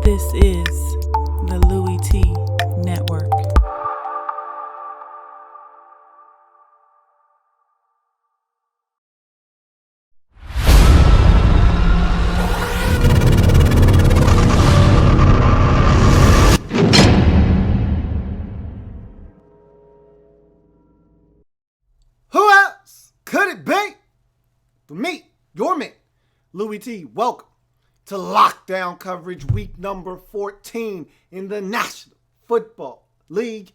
This is the Louie Tee Network. Who else could it be? For me, your man, Louie Tee. Welcome to Lockdown Coverage week number 14 in the National Football League.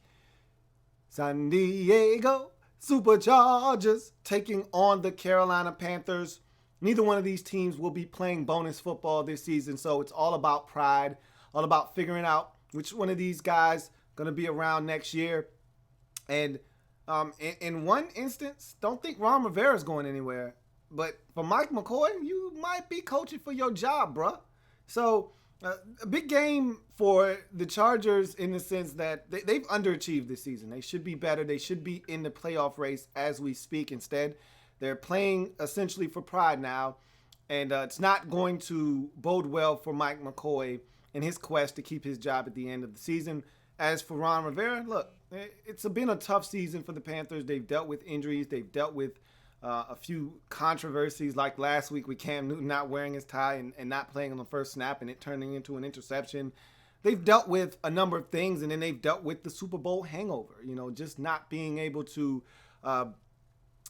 San Diego Superchargers taking on the Carolina Panthers. Neither one of these teams will be playing bonus football this season, so it's all about pride, all about figuring out which one of these guys going to be around next year. And in one instance, don't think Ron Rivera is going anywhere. But for Mike McCoy, you might be coaching for your job, bruh. So a big game for the Chargers in the sense that they've underachieved this season. They should be better. They should be in the playoff race as we speak. Instead, they're playing essentially for pride now. And it's not going to bode well for Mike McCoy in his quest to keep his job at the end of the season. As for Ron Rivera, look, it's been a tough season for the Panthers. They've dealt with injuries. They've dealt with a few controversies, like last week with Cam Newton not wearing his tie and not playing on the first snap and it turning into an interception. They've dealt with a number of things, and then they've dealt with the Super Bowl hangover, just not being able to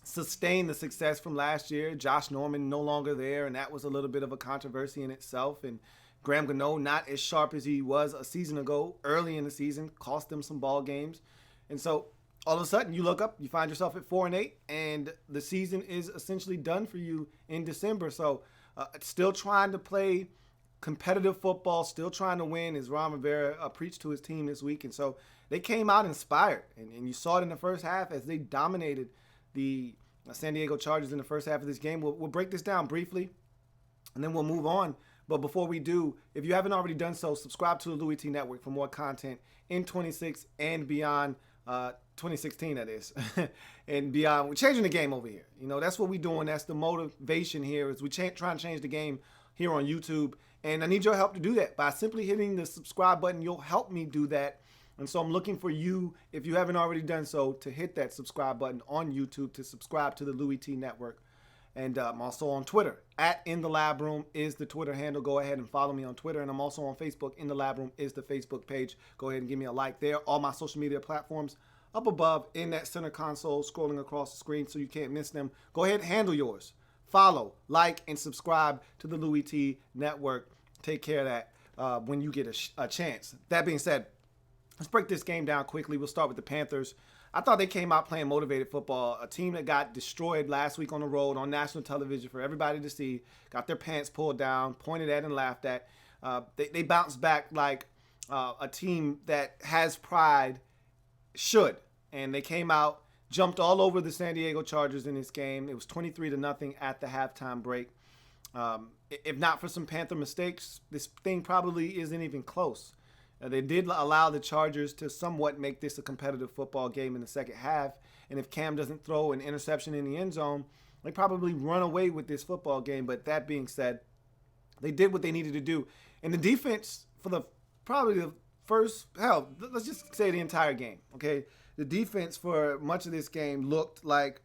sustain the success from last year. Josh Norman no longer there, and that was a little bit of a controversy in itself. And Graham Gano, not as sharp as he was a season ago, early in the season, cost them some ball games. And so all of a sudden, you look up, you find yourself at 4-8, and the season is essentially done for you in December. So still trying to play competitive football, still trying to win, as Ron Rivera preached to his team this week. And so they came out inspired, and you saw it in the first half as they dominated the San Diego Chargers in the first half of this game. We'll break this down briefly, and then we'll move on. But before we do, if you haven't already done so, subscribe to the Louie Tee Network for more content in 26 and beyond. 2016, that is, and beyond. We're changing the game over here. That's what we're doing. That's the motivation here, is we try and change the game here on YouTube. And I need your help to do that. By simply hitting the subscribe button, you'll help me do that. And so I'm looking for you, if you haven't already done so, to hit that subscribe button on YouTube to subscribe to the Louie Tee Network. And I'm also on Twitter. @InTheLabRoom is the Twitter handle. Go ahead and follow me on Twitter. And I'm also on Facebook. In the Lab Room is the Facebook page. Go ahead and give me a like there. All my social media platforms up above in that center console, scrolling across the screen so you can't miss them. Go ahead and handle yours. Follow, like, and subscribe to the Louie Tee Network. Take care of that when you get a chance. That being said, let's break this game down quickly. We'll start with the Panthers. I thought they came out playing motivated football. A team that got destroyed last week on the road on national television for everybody to see, got their pants pulled down, pointed at and laughed at. They bounced back like a team that has pride should. And they came out, jumped all over the San Diego Chargers in this game. It was 23-0 at the halftime break. If not for some Panther mistakes, this thing probably isn't even close. They did allow the Chargers to somewhat make this a competitive football game in the second half. And if Cam doesn't throw an interception in the end zone, they probably run away with this football game. But that being said, they did what they needed to do. And the defense for probably the first, let's just say the entire game, okay? The defense for much of this game looked like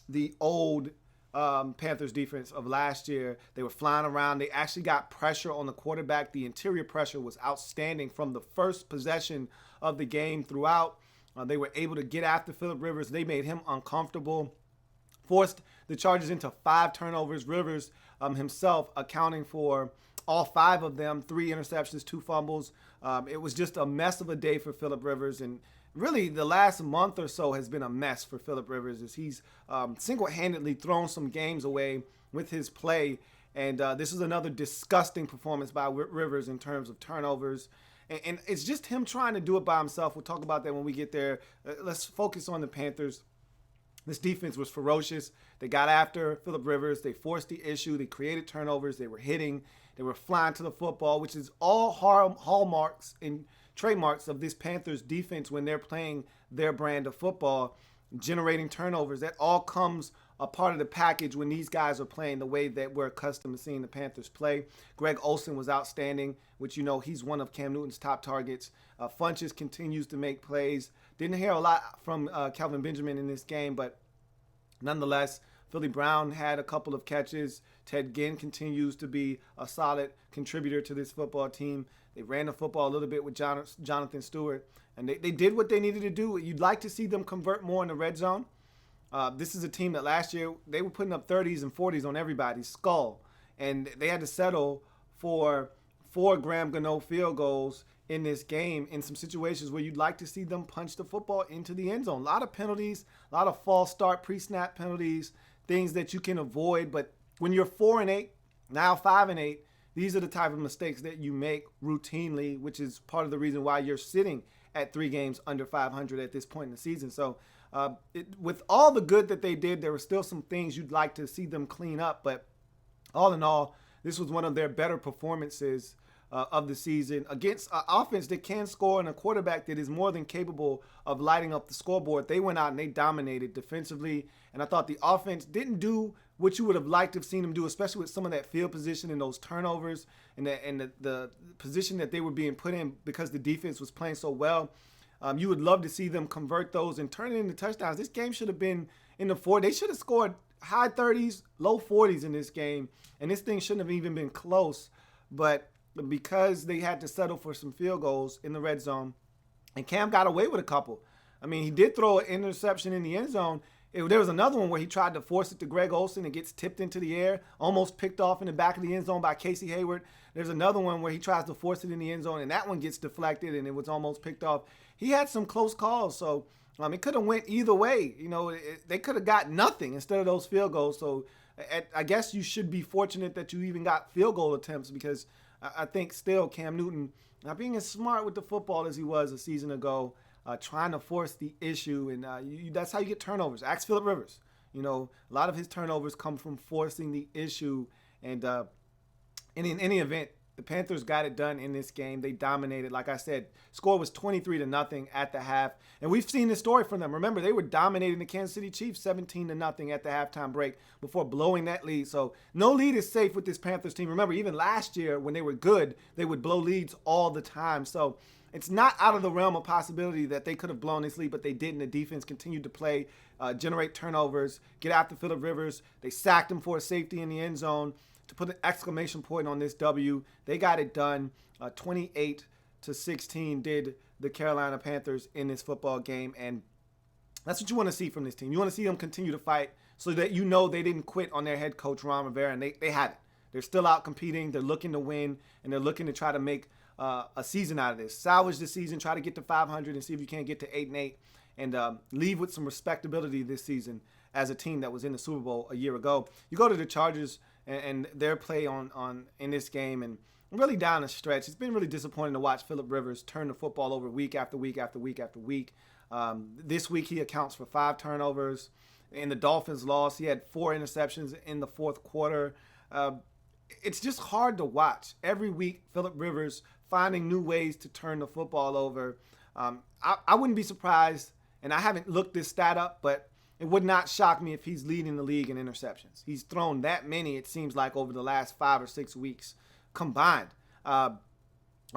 the old Panthers defense of last year. They were flying around. They actually got pressure on the quarterback. The interior pressure was outstanding from the first possession of the game throughout. They were able to get after Phillip Rivers. They made him uncomfortable, forced the Chargers into 5 turnovers. Rivers himself accounting for all 5 of them, 3 interceptions, 2 fumbles. It was just a mess of a day for Phillip Rivers, and really, the last month or so has been a mess for Phillip Rivers as he's single-handedly thrown some games away with his play. And this is another disgusting performance by Rivers in terms of turnovers. And it's just him trying to do it by himself. We'll talk about that when we get there. Let's focus on the Panthers. This defense was ferocious. They got after Phillip Rivers. They forced the issue. They created turnovers. They were hitting. They were flying to the football, which is all hallmarks and trademarks of this Panthers defense when they're playing their brand of football, generating turnovers. That all comes a part of the package when these guys are playing the way that we're accustomed to seeing the Panthers play. Greg Olsen was outstanding, which he's one of Cam Newton's top targets. Funchess continues to make plays. Didn't hear a lot from Kelvin Benjamin in this game, but nonetheless, Philly Brown had a couple of catches. Ted Ginn continues to be a solid contributor to this football team. They ran the football a little bit with Jonathan Stewart, and they did what they needed to do. You'd like to see them convert more in the red zone. This is a team that last year, they were putting up 30s and 40s on everybody's skull, and they had to settle for 4 Graham Gano field goals in this game in some situations where you'd like to see them punch the football into the end zone. A lot of penalties, a lot of false start, pre-snap penalties, things that you can avoid. But when you're 4-8, now 5-8, these are the type of mistakes that you make routinely, which is part of the reason why you're sitting at 3 games under 500 at this point in the season. So with all the good that they did, there were still some things you'd like to see them clean up. But all in all, this was one of their better performances of the season against an offense that can score and a quarterback that is more than capable of lighting up the scoreboard. They went out and they dominated defensively, and I thought the offense didn't do what you would have liked to have seen them do, especially with some of that field position and those turnovers and the position that they were being put in because the defense was playing so well. You would love to see them convert those and turn it into touchdowns. This game should have been in the 40s. They should have scored high 30s, low 40s in this game, and this thing shouldn't have even been close. But because they had to settle for some field goals in the red zone, and Cam got away with a couple. I mean, he did throw an interception in the end zone. There was another one where he tried to force it to Greg Olsen and gets tipped into the air, almost picked off in the back of the end zone by Casey Hayward. There's another one where he tries to force it in the end zone, and that one gets deflected, and it was almost picked off. He had some close calls, so it could have went either way. They could have got nothing instead of those field goals. So I guess you should be fortunate that you even got field goal attempts, because I think still Cam Newton, not being as smart with the football as he was a season ago, trying to force the issue, and that's how you get turnovers. Ask Phillip Rivers. A lot of his turnovers come from forcing the issue, and in any event, the Panthers got it done in this game. They dominated. Like I said, score was 23-0 at the half. And we've seen this story from them. Remember, they were dominating the Kansas City Chiefs 17-0 at the halftime break before blowing that lead. So no lead is safe with this Panthers team. Remember, even last year when they were good, they would blow leads all the time. So it's not out of the realm of possibility that they could have blown this lead, but they didn't. The defense continued to play, generate turnovers, get after Phillip Rivers. They sacked him for a safety in the end zone. To put an exclamation point on this W, they got it done. 28-16 did the Carolina Panthers in this football game, and that's what you want to see from this team. You want to see them continue to fight so that they didn't quit on their head coach, Ron Rivera, and they haven't. They're still out competing. They're looking to win, and they're looking to try to make a season out of this. Salvage the season, try to get to 500 and see if you can't get to 8-8, and leave with some respectability this season as a team that was in the Super Bowl a year ago. You go to the Chargers and their play on in this game, and really down the stretch, it's been really disappointing to watch Phillip Rivers turn the football over week after week after week after week. This week he accounts for 5 turnovers. In the Dolphins' loss, he had 4 interceptions in the fourth quarter. It's just hard to watch. Every week, Phillip Rivers finding new ways to turn the football over. I wouldn't be surprised, and I haven't looked this stat up, but it would not shock me if he's leading the league in interceptions. He's thrown that many, it seems like, over the last 5 or 6 weeks combined. I'm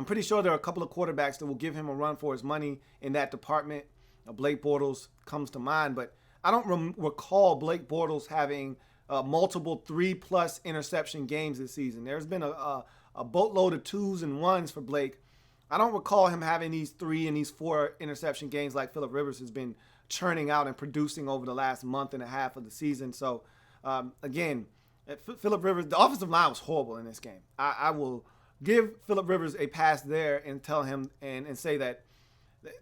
pretty sure there are a couple of quarterbacks that will give him a run for his money in that department. Blake Bortles comes to mind, but I don't recall Blake Bortles having multiple 3+ interception games this season. There's been a boatload of 2s and 1s for Blake. I don't recall him having these 3 and these 4 interception games like Phillip Rivers has been churning out and producing over the last month and a half of the season. So, again, Phillip Rivers, the offensive line was horrible in this game. I will give Phillip Rivers a pass there and tell him and say that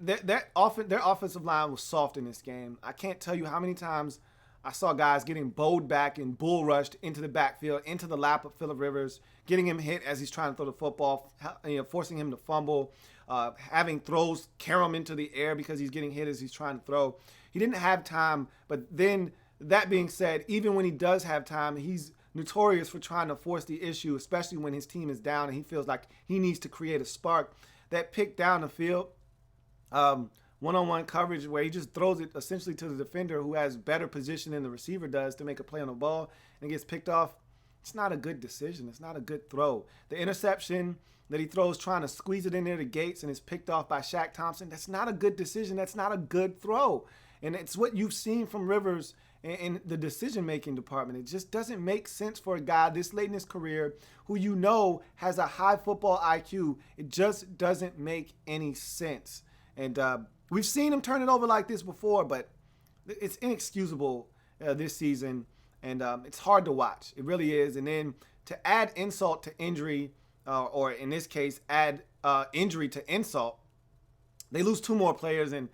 their offensive line was soft in this game. I can't tell you how many times I saw guys getting bowled back and bull rushed into the backfield, into the lap of Phillip Rivers, getting him hit as he's trying to throw the football, forcing him to fumble, having throws carry him into the air because he's getting hit as he's trying to throw. He didn't have time, but then that being said, even when he does have time, he's notorious for trying to force the issue, especially when his team is down and he feels like he needs to create a spark. That pick down the field one-on-one coverage where he just throws it essentially to the defender who has better position than the receiver does to make a play on the ball and gets picked off. It's not a good decision. It's not a good throw. The interception that he throws trying to squeeze it in there to Gates and is picked off by Shaq Thompson, that's not a good decision. That's not a good throw. And it's what you've seen from Rivers in the decision-making department. It just doesn't make sense for a guy this late in his career who you know has a high football IQ. It just doesn't make any sense. And we've seen him turn it over like this before, but it's inexcusable this season. And it's hard to watch. It really is. And then to add insult to injury, or in this case, add injury to insult, they lose 2 more players. And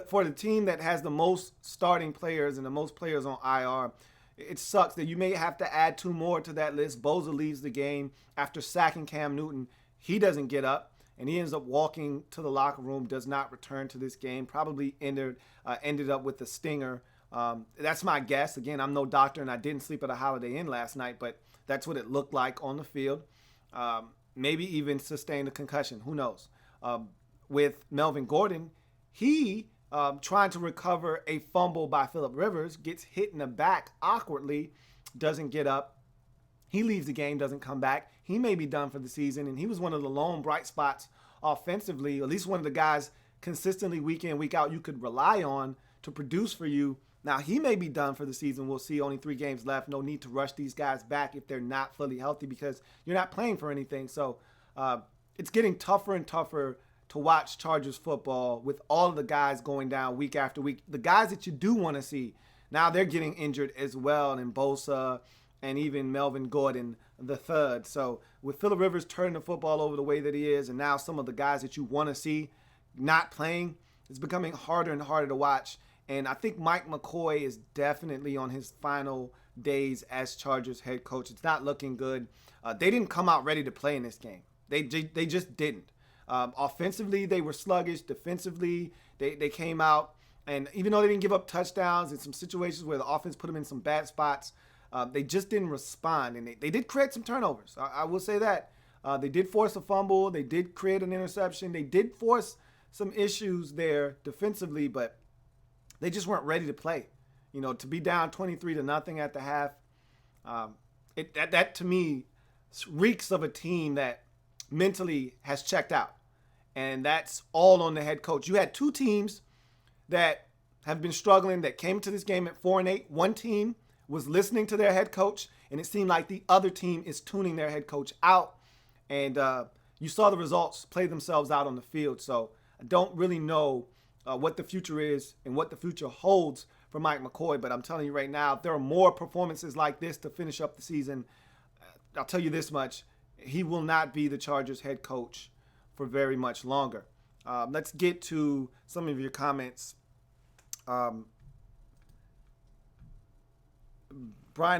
for the team that has the most starting players and the most players on IR, it sucks that you may have to add 2 more to that list. Bosa leaves the game after sacking Cam Newton. He doesn't get up, and he ends up walking to the locker room, does not return to this game, probably ended up with a stinger. That's my guess. Again, I'm no doctor, and I didn't sleep at a Holiday Inn last night, but that's what it looked like on the field. Maybe even sustained a concussion. Who knows? With Melvin Gordon, he trying to recover a fumble by Phillip Rivers, gets hit in the back awkwardly, doesn't get up. He leaves the game, doesn't come back. He may be done for the season, and he was one of the lone bright spots offensively, at least one of the guys consistently week in, week out you could rely on to produce for you. Now, he may be done for the season. We'll see. Only 3 games left. No need to rush these guys back if they're not fully healthy because you're not playing for anything. So it's getting tougher and tougher to watch Chargers football with all of the guys going down week after week. The guys that you do want to see, now they're getting injured as well, and Bosa and even Melvin Gordon the third. So with Phillip Rivers turning the football over the way that he is, and now some of the guys that you want to see not playing, it's becoming harder and harder to watch. And I think Mike McCoy is definitely on his final days as Chargers head coach. It's not looking good. They didn't come out ready to play in this game. They just didn't. Offensively, they were sluggish. Defensively, they came out. And even though they didn't give up touchdowns in some situations where the offense put them in some bad spots, they just didn't respond. And they did create some turnovers. I will say that. They did force a fumble. They did create an interception. They did force some issues there defensively, but they just weren't ready to play. You know, to be down 23-0 at the half, that to me reeks of a team that mentally has checked out. And that's all on the head coach. You had 2 teams that have been struggling that came to this game at 4-8. One team was listening to their head coach, and it seemed like the other team is tuning their head coach out. And you saw the results play themselves out on the field. So I don't really know what the future is and what the future holds for Mike McCoy. But I'm telling you right now, if there are more performances like this to finish up the season, I'll tell you this much, he will not be the Chargers head coach for very much longer. Let's get to some of your comments. Brian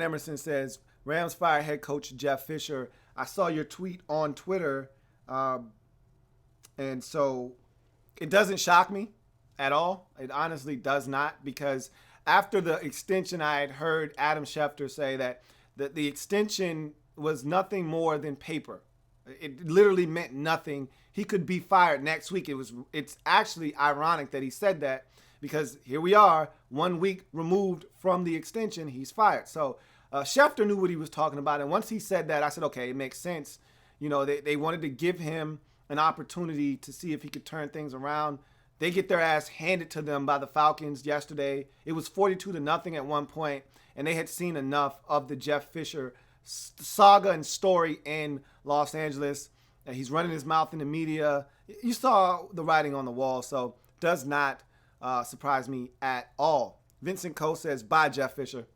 Emerson says, Rams fire head coach Jeff Fisher. I saw your tweet on Twitter, and so it doesn't shock me at all. It honestly does not, because after the extension, I had heard Adam Schefter say that the extension was nothing more than paper. It literally meant nothing. He could be fired next week. It's actually ironic that he said that, because here we are, 1 week removed from the extension, he's fired. So Schefter knew what he was talking about, and once he said that, I said, okay, it makes sense. You know, they wanted to give him an opportunity to see if he could turn things around. They get their ass handed to them by the Falcons yesterday. It was 42-0 at one point, and they had seen enough of the Jeff Fisher saga and story in Los Angeles. He's running his mouth in the media. You saw the writing on the wall, so does not surprise me at all. Vincent Coe says, bye, Jeff Fisher.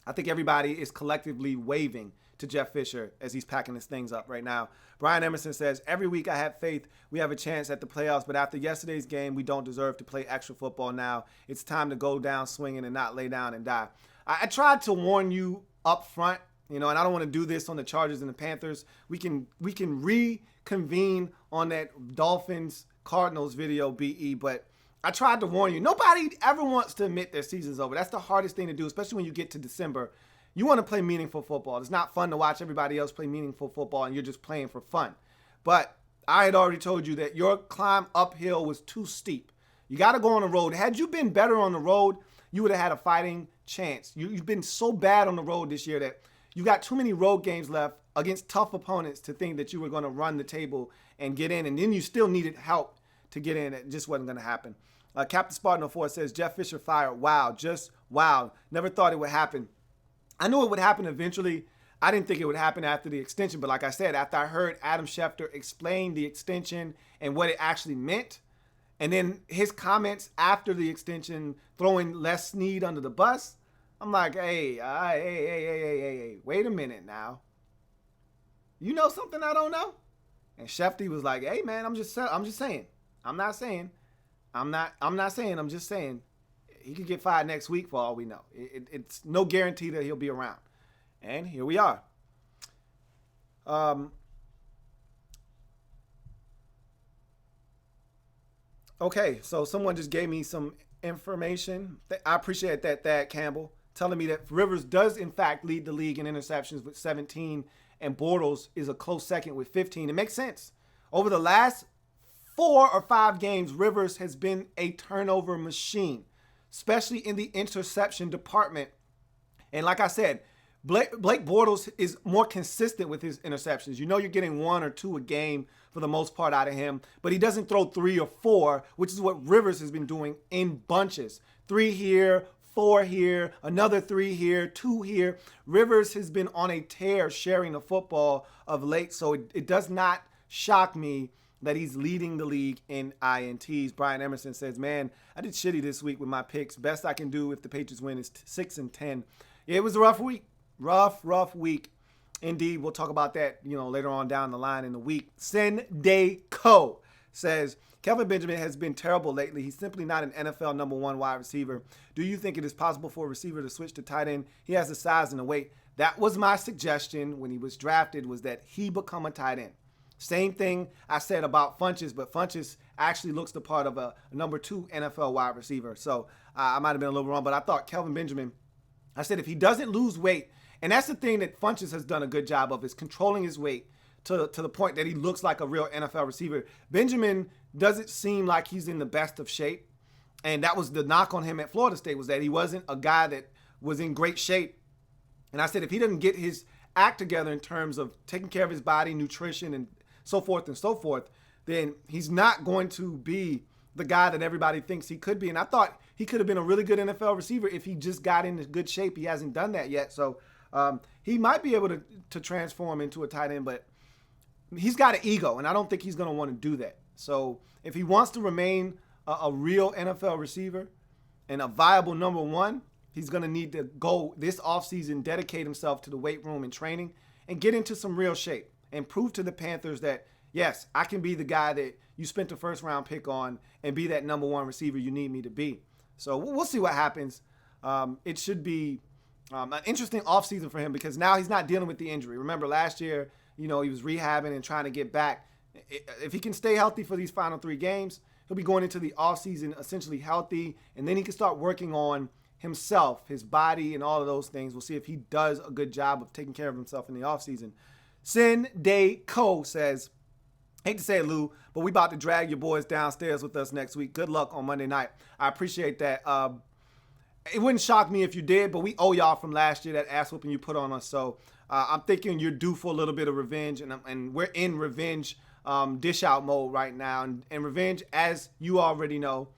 I think everybody is collectively waving to Jeff Fisher as he's packing his things up right now. Brian Emerson says, every week I have faith we have a chance at the playoffs, but after yesterday's game, we don't deserve to play extra football now. It's time to go down swinging and not lay down and die. I tried to warn you up front, you know, and I don't want to do this on the Chargers and the Panthers. We can reconvene on that Dolphins-Cardinals video, BE, but I tried to warn you. Nobody ever wants to admit their season's over. That's the hardest thing to do, especially when you get to December. You want to play meaningful football. It's not fun to watch everybody else play meaningful football and you're just playing for fun. But I had already told you that your climb uphill was too steep. You got to go on the road. Had you been better on the road, you would have had a fighting chance. You've been so bad on the road this year that you got too many road games left against tough opponents to think that you were going to run the table and get in. And then you still needed help to get in. It just wasn't going to happen. Captain Spartan 04 says, Jeff Fisher fired. Wow, just wow. Never thought it would happen. I knew it would happen eventually. I didn't think it would happen after the extension. But like I said, after I heard Adam Schefter explain the extension and what it actually meant, and then his comments after the extension throwing Les Snead under the bus, I'm like, hey, wait a minute now. You know something I don't know? And Shefty was like, hey man, I'm just saying. I'm not saying he could get fired next week for all we know. It's no guarantee that he'll be around. And here we are. Okay, so someone just gave me some information. I appreciate that, Thad Campbell, telling me that Rivers does, in fact, lead the league in interceptions with 17, and Bortles is a close second with 15. It makes sense. Over the last 4 or 5 games, Rivers has been a turnover machine, especially in the interception department. And like I said, Blake Bortles is more consistent with his interceptions. You know you're getting 1 or 2 a game for the most part out of him, but he doesn't throw 3 or 4, which is what Rivers has been doing in bunches. 3 here, 4 here, another 3 here, 2 here. Rivers has been on a tear sharing the football of late, so it does not shock me that he's leading the league in INTs. Brian Emerson says, man, I did shitty this week with my picks. Best I can do if the Patriots win is 6-10. Yeah, it was a rough week. Rough week. Indeed, we'll talk about that, later on down the line in the week. Senday Co says, Kelvin Benjamin has been terrible lately. He's simply not an NFL number 1 wide receiver. Do you think it is possible for a receiver to switch to tight end? He has the size and the weight. That was my suggestion when he was drafted, was that he become a tight end. Same thing I said about Funchess, but Funchess actually looks the part of a number 2 NFL wide receiver. So I might have been a little wrong, but I thought Kelvin Benjamin, I said if he doesn't lose weight, and that's the thing that Funchess has done a good job of, is controlling his weight to the point that he looks like a real NFL receiver. Benjamin doesn't seem like he's in the best of shape. And that was the knock on him at Florida State, was that he wasn't a guy that was in great shape. And I said if he doesn't get his act together in terms of taking care of his body, nutrition, and so forth, then he's not going to be the guy that everybody thinks he could be. And I thought he could have been a really good NFL receiver if he just got into good shape. He hasn't done that yet. So he might be able to transform into a tight end, but he's got an ego, and I don't think he's going to want to do that. So if he wants to remain a real NFL receiver and a viable number 1, he's going to need to go this offseason, dedicate himself to the weight room and training, and get into some real shape and prove to the Panthers that, yes, I can be the guy that you spent the first-round pick on and be that number 1 receiver you need me to be. So we'll see what happens. It should be an interesting offseason for him, because now he's not dealing with the injury. Remember, last year, he was rehabbing and trying to get back. If he can stay healthy for these final 3 games, he'll be going into the offseason essentially healthy, and then he can start working on himself, his body, and all of those things. We'll see if he does a good job of taking care of himself in the offseason. Senday Co says, hate to say it, Lou, but we about to drag your boys downstairs with us next week. Good luck on Monday night. I appreciate that. It wouldn't shock me if you did, but we owe y'all from last year that ass whooping you put on us. So I'm thinking you're due for a little bit of revenge, and we're in revenge dish out mode right now. And revenge, as you already know,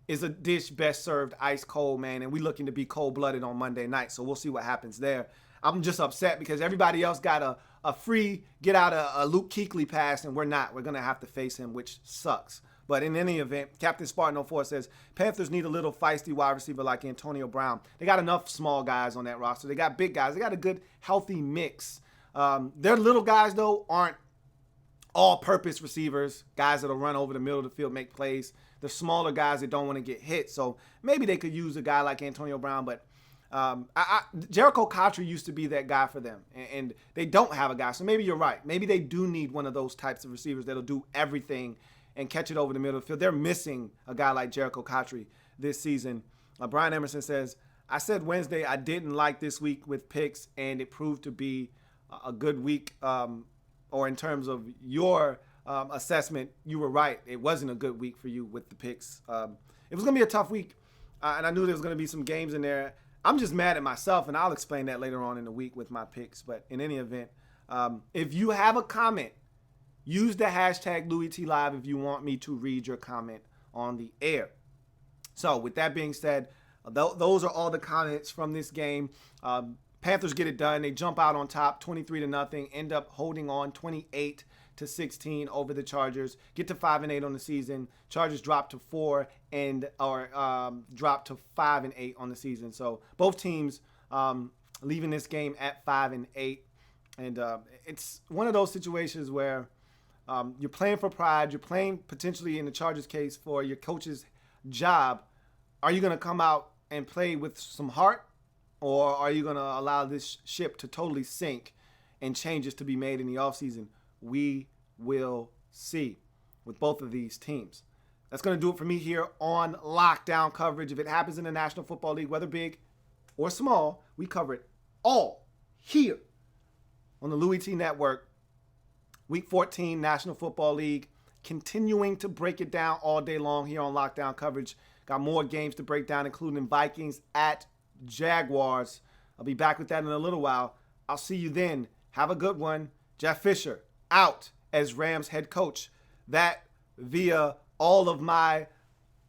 is a dish best served ice cold, man. And we're looking to be cold-blooded on Monday night. So we'll see what happens there. I'm just upset because everybody else got a free get out a Luke Kuechly pass, and we're not. We're going to have to face him, which sucks. But in any event, Captain Spartan 04 says, Panthers need a little feisty wide receiver like Antonio Brown. They got enough small guys on that roster. They got big guys. They got a good, healthy mix. Their little guys, though, aren't all-purpose receivers, guys that'll run over the middle of the field, make plays. They're smaller guys that don't want to get hit. So maybe they could use a guy like Antonio Brown, but Jericho Cotchery used to be that guy for them, and they don't have a guy. So maybe you're right. Maybe they do need one of those types of receivers that'll do everything and catch it over the middle of the field. They're missing a guy like Jericho Cotchery this season. Brian Emerson says, I said Wednesday I didn't like this week with picks, and it proved to be a good week, or in terms of your assessment, you were right. It wasn't a good week for you with the picks. It was going to be a tough week, and I knew there was going to be some games in there. I'm just mad at myself, and I'll explain that later on in the week with my picks. But in any event, if you have a comment, use the hashtag LouieTeeLive if you want me to read your comment on the air. So with that being said, those are all the comments from this game. Panthers get it done. They jump out on top 23-0, end up holding on 28-16 over the Chargers, get to 5-8 on the season. Chargers drop to 4 drop to 5-8 on the season. So both teams leaving this game at 5-8. And it's one of those situations where you're playing for pride. You're playing potentially, in the Chargers case, for your coach's job. Are you going to come out and play with some heart, or are you going to allow this ship to totally sink and changes to be made in the offseason? We will see with both of these teams. That's going to do it for me here on Lockdown Coverage. If it happens in the National Football League, whether big or small, we cover it all here on the Louie Tee Network. Week 14, National Football League. Continuing to break it down all day long here on Lockdown Coverage. Got more games to break down, including Vikings at Jaguars. I'll be back with that in a little while. I'll see you then. Have a good one. Jeff Fisher out as Rams head coach. That via all of my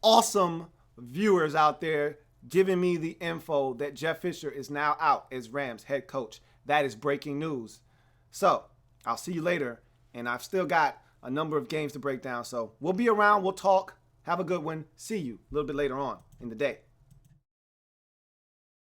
awesome viewers out there giving me the info that Jeff Fisher is now out as Rams head coach. That is breaking news. So I'll see you later. And I've still got a number of games to break down. So we'll be around. We'll talk. Have a good one. See you a little bit later on in the day.